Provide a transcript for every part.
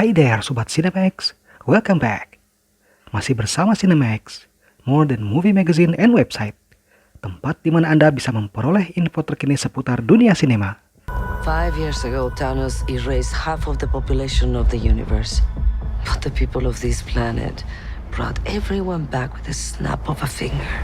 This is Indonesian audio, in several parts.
Hi there Sobat Cinemax, welcome back. Masih bersama Cinemax, more than movie magazine and website. Tempat di mana Anda bisa memperoleh info terkini seputar dunia sinema. 5 years ago, Thanos erased half of the population of the universe. But the people of this planet brought everyone back with a snap of a finger.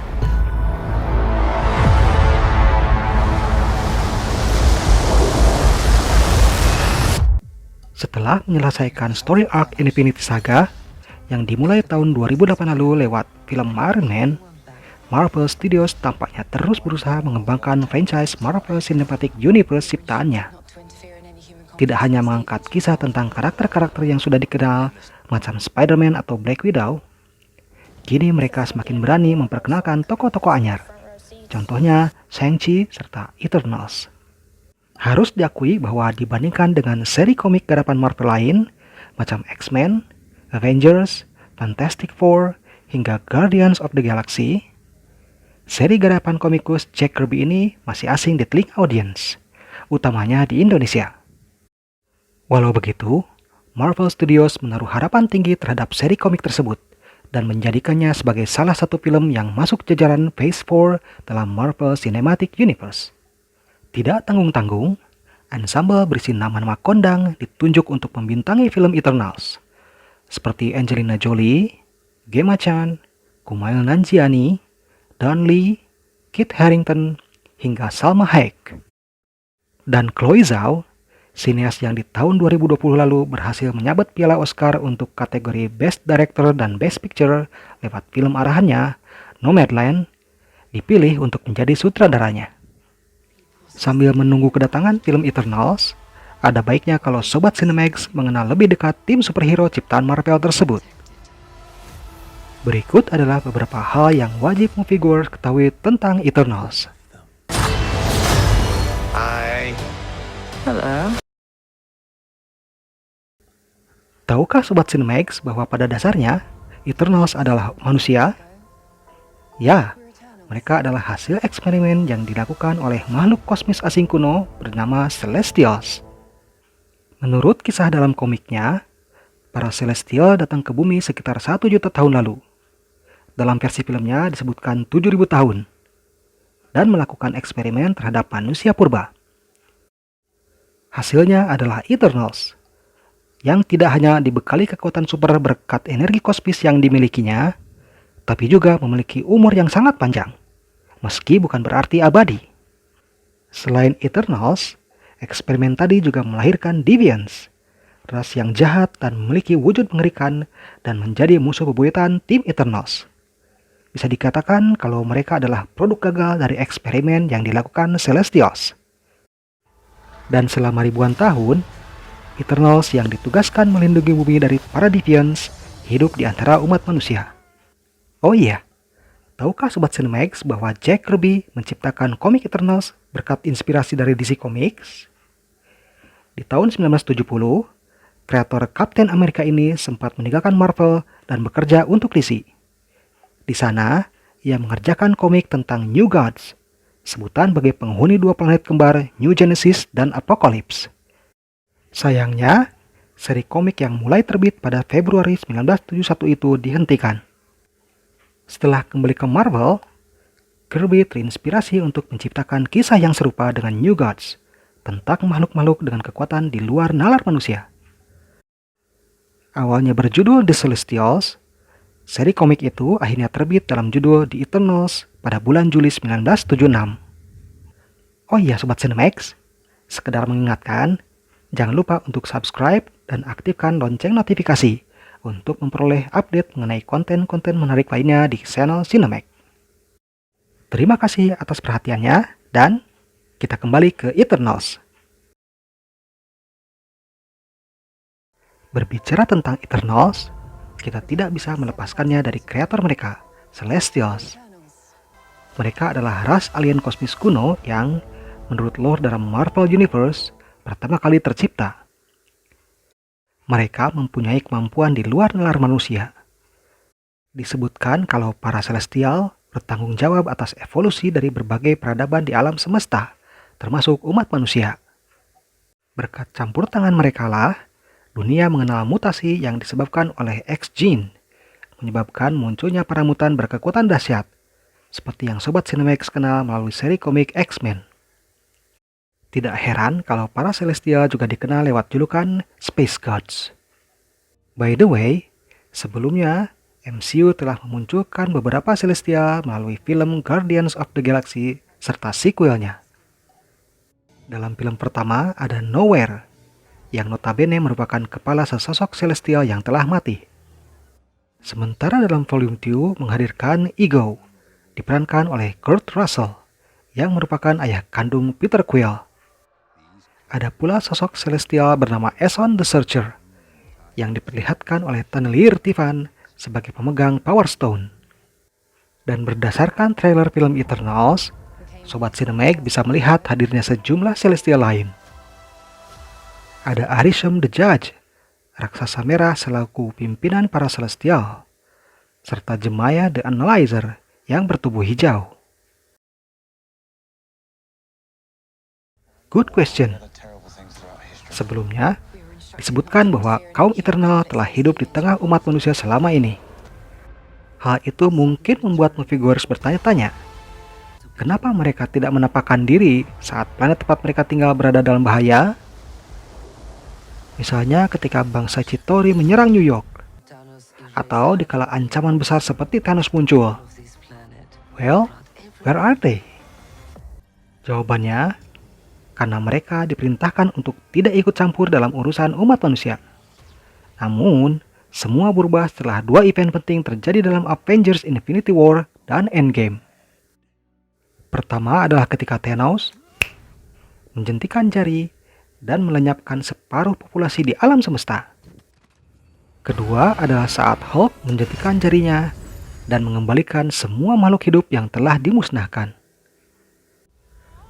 Setelah menyelesaikan story arc Infinity Saga yang dimulai tahun 2008 lalu lewat film Iron Man, Marvel Studios tampaknya terus berusaha mengembangkan franchise Marvel Cinematic Universe ciptaannya. Tidak hanya mengangkat kisah tentang karakter-karakter yang sudah dikenal macam Spider-Man atau Black Widow, kini mereka semakin berani memperkenalkan tokoh-tokoh anyar. Contohnya Shang-Chi serta Eternals. Harus diakui bahwa dibandingkan dengan seri komik garapan Marvel lain macam X-Men, Avengers, Fantastic Four, hingga Guardians of the Galaxy, seri garapan komikus Jack Kirby ini masih asing di telinga audiens, utamanya di Indonesia. Walau begitu, Marvel Studios menaruh harapan tinggi terhadap seri komik tersebut dan menjadikannya sebagai salah satu film yang masuk jajaran Phase 4 dalam Marvel Cinematic Universe. Tidak tanggung-tanggung, ensemble berisi nama-nama kondang ditunjuk untuk membintangi film Eternals, seperti Angelina Jolie, Gemma Chan, Kumail Nanjiani, Don Lee, Kit Harington, hingga Salma Hayek. Dan Chloe Zhao, sineas yang di tahun 2020 lalu berhasil menyabet piala Oscar untuk kategori Best Director dan Best Picture lewat film arahannya, Nomadland, dipilih untuk menjadi sutradaranya. Sambil menunggu kedatangan film Eternals, ada baiknya kalau Sobat Cinemax mengenal lebih dekat tim superhero ciptaan Marvel tersebut. Berikut adalah beberapa hal yang wajib moviegoers ketahui tentang Eternals. Hai. Hello. Tahukah Sobat Cinemax bahwa pada dasarnya Eternals adalah manusia? Ya, mereka adalah hasil eksperimen yang dilakukan oleh makhluk kosmis asing kuno bernama Celestials. Menurut kisah dalam komiknya, para Celestial datang ke bumi sekitar 1 juta tahun lalu. Dalam versi filmnya disebutkan 7.000 tahun, dan melakukan eksperimen terhadap manusia purba. Hasilnya adalah Eternals, yang tidak hanya dibekali kekuatan super berkat energi kosmis yang dimilikinya, tapi juga memiliki umur yang sangat panjang, meski bukan berarti abadi. Selain Eternals, eksperimen tadi juga melahirkan Deviants, ras yang jahat dan memiliki wujud mengerikan dan menjadi musuh bebuyutan tim Eternals. Bisa dikatakan kalau mereka adalah produk gagal dari eksperimen yang dilakukan Celestials. Dan selama ribuan tahun, Eternals yang ditugaskan melindungi bumi dari para Deviants hidup di antara umat manusia. Oh iya, tahukah Sobat Cinemax bahwa Jack Kirby menciptakan komik Eternals berkat inspirasi dari DC Comics? Di tahun 1970, kreator Captain America ini sempat meninggalkan Marvel dan bekerja untuk DC. Di sana, ia mengerjakan komik tentang New Gods, sebutan bagi penghuni 2 planet kembar New Genesis dan Apocalypse. Sayangnya, seri komik yang mulai terbit pada Februari 1971 itu dihentikan. Setelah kembali ke Marvel, Kirby terinspirasi untuk menciptakan kisah yang serupa dengan New Gods, tentang makhluk-makhluk dengan kekuatan di luar nalar manusia. Awalnya berjudul The Celestials, seri komik itu akhirnya terbit dalam judul The Eternals pada bulan Juli 1976. Oh iya Sobat Cinemax, sekedar mengingatkan, jangan lupa untuk subscribe dan aktifkan lonceng notifikasi untuk memperoleh update mengenai konten-konten menarik lainnya di channel Cinemax. Terima kasih atas perhatiannya, dan kita kembali ke Eternals. Berbicara tentang Eternals, kita tidak bisa melepaskannya dari kreator mereka, Celestials. Mereka adalah ras alien kosmis kuno yang, menurut lore dalam Marvel Universe, pertama kali tercipta. Mereka mempunyai kemampuan di luar nalar manusia. Disebutkan kalau para Celestial bertanggung jawab atas evolusi dari berbagai peradaban di alam semesta, termasuk umat manusia. Berkat campur tangan mereka lah, dunia mengenal mutasi yang disebabkan oleh X-gene, menyebabkan munculnya para mutan berkekuatan dahsyat, seperti yang Sobat Cinemax kenal melalui seri komik X-Men. Tidak heran kalau para Celestial juga dikenal lewat julukan Space Gods. By the way, sebelumnya MCU telah memunculkan beberapa Celestial melalui film Guardians of the Galaxy serta sequelnya. Dalam film pertama ada Nowhere, yang notabene merupakan kepala sesosok Celestial yang telah mati. Sementara dalam volume 2 menghadirkan Ego, diperankan oleh Kurt Russell, yang merupakan ayah kandung Peter Quill. Ada pula sosok Celestial bernama Eson the Searcher, yang diperlihatkan oleh Tannelir Tivan sebagai pemegang Power Stone. Dan berdasarkan trailer film Eternals, Sobat Cinemag bisa melihat hadirnya sejumlah Celestial lain. Ada Arishem the Judge, raksasa merah selaku pimpinan para Celestial, serta Jemaya the Analyzer yang bertubuh hijau. Good question. Sebelumnya, disebutkan bahwa kaum Eternal telah hidup di tengah umat manusia selama ini. Hal itu mungkin membuat Moviegoers bertanya-tanya, kenapa mereka tidak menampakkan diri saat planet tempat mereka tinggal berada dalam bahaya? Misalnya ketika bangsa Chitauri menyerang New York, atau dikala ancaman besar seperti Thanos muncul. Well, where are they? Jawabannya, karena mereka diperintahkan untuk tidak ikut campur dalam urusan umat manusia. Namun, semua berubah setelah dua event penting terjadi dalam Avengers Infinity War dan Endgame. Pertama adalah ketika Thanos menjentikan jari dan melenyapkan separuh populasi di alam semesta. Kedua adalah saat Hulk menjentikan jarinya dan mengembalikan semua makhluk hidup yang telah dimusnahkan.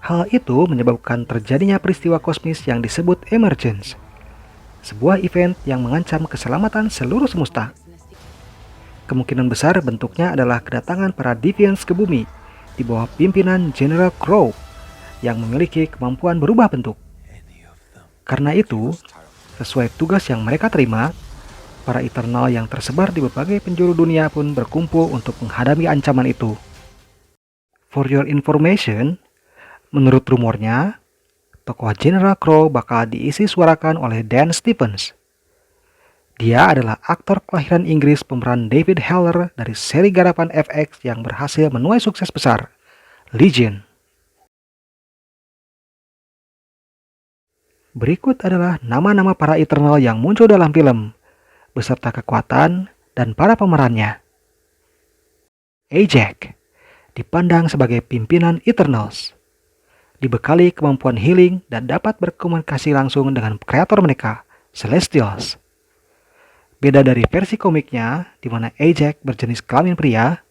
Hal itu menyebabkan terjadinya peristiwa kosmis yang disebut Emergence, sebuah event yang mengancam keselamatan seluruh semesta. Kemungkinan besar bentuknya adalah kedatangan para Deviants ke bumi di bawah pimpinan General Crow yang memiliki kemampuan berubah bentuk. Karena itu, sesuai tugas yang mereka terima, para Eternal yang tersebar di berbagai penjuru dunia pun berkumpul untuk menghadapi ancaman itu. For your information, menurut rumornya, tokoh General Crow bakal diisi suarakan oleh Dan Stevens. Dia adalah aktor kelahiran Inggris pemeran David Heller dari seri garapan FX yang berhasil menuai sukses besar, Legion. Berikut adalah nama-nama para Eternal yang muncul dalam film, beserta kekuatan dan para pemerannya. Ajax dipandang sebagai pimpinan Eternals, dibekali kemampuan healing dan dapat berkomunikasi langsung dengan kreator mereka, Celestials. Beda dari versi komiknya, di mana Ajax berjenis kelamin pria,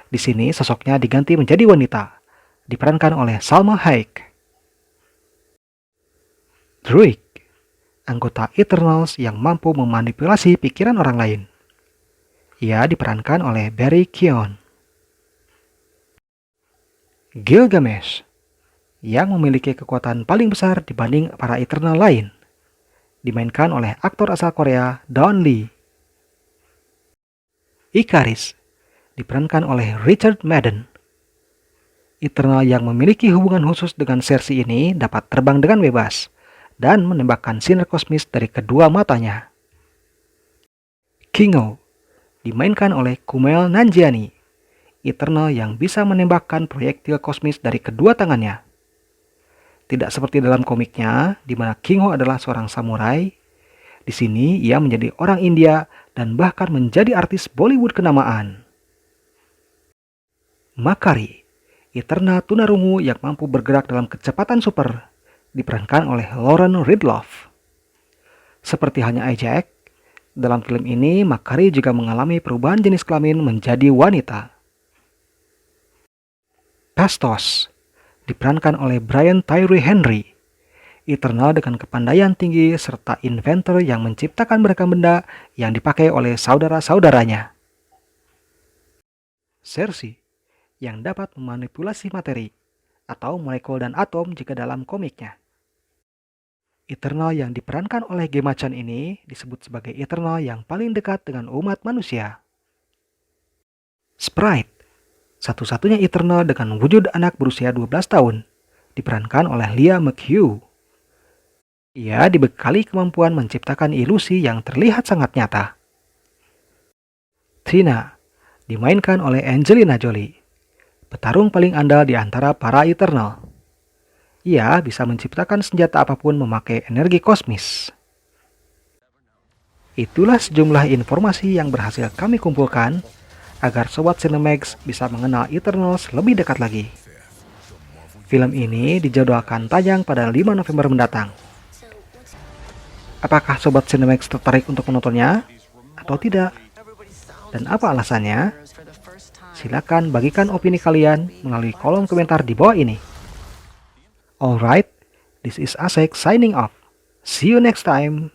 di sini sosoknya diganti menjadi wanita, diperankan oleh Salma Hayek. Druig, anggota Eternals yang mampu memanipulasi pikiran orang lain. Ia diperankan oleh Barry Keoghan. Gilgamesh, yang memiliki kekuatan paling besar dibanding para Eternal lain, dimainkan oleh aktor asal Korea Don Lee. Ikaris, diperankan oleh Richard Madden. Eternal yang memiliki hubungan khusus dengan Cersei ini dapat terbang dengan bebas dan menembakkan sinar kosmis dari kedua matanya. Kingo, dimainkan oleh Kumail Nanjiani, Eternal yang bisa menembakkan proyektil kosmis dari kedua tangannya. Tidak seperti dalam komiknya, di mana Kingo adalah seorang samurai. Di sini ia menjadi orang India dan bahkan menjadi artis Bollywood kenamaan. Makari, Eternal tunarungu yang mampu bergerak dalam kecepatan super, diperankan oleh Lauren Ridloff. Seperti halnya Ajax, dalam film ini Makari juga mengalami perubahan jenis kelamin menjadi wanita. Phastos, diperankan oleh Brian Tyree Henry, Eternal dengan kepandaian tinggi serta inventor yang menciptakan beragam benda yang dipakai oleh saudara-saudaranya. Cersei, yang dapat memanipulasi materi atau molekul dan atom jika dalam komiknya. Eternal yang diperankan oleh Gemma Chan ini disebut sebagai Eternal yang paling dekat dengan umat manusia. Sprite, satu-satunya Eternal dengan wujud anak berusia 12 tahun, diperankan oleh Lia McHugh. Ia dibekali kemampuan menciptakan ilusi yang terlihat sangat nyata. Trina, dimainkan oleh Angelina Jolie, petarung paling andal di antara para Eternal. Ia bisa menciptakan senjata apapun memakai energi kosmis. Itulah sejumlah informasi yang berhasil kami kumpulkan agar Sobat Cinemax bisa mengenal Eternals lebih dekat lagi. Film ini dijadwalkan tayang pada 5 November mendatang. Apakah Sobat Cinemax tertarik untuk menontonnya atau tidak? Dan apa alasannya? Silakan bagikan opini kalian melalui kolom komentar di bawah ini. Alright, this is Asek signing off. See you next time.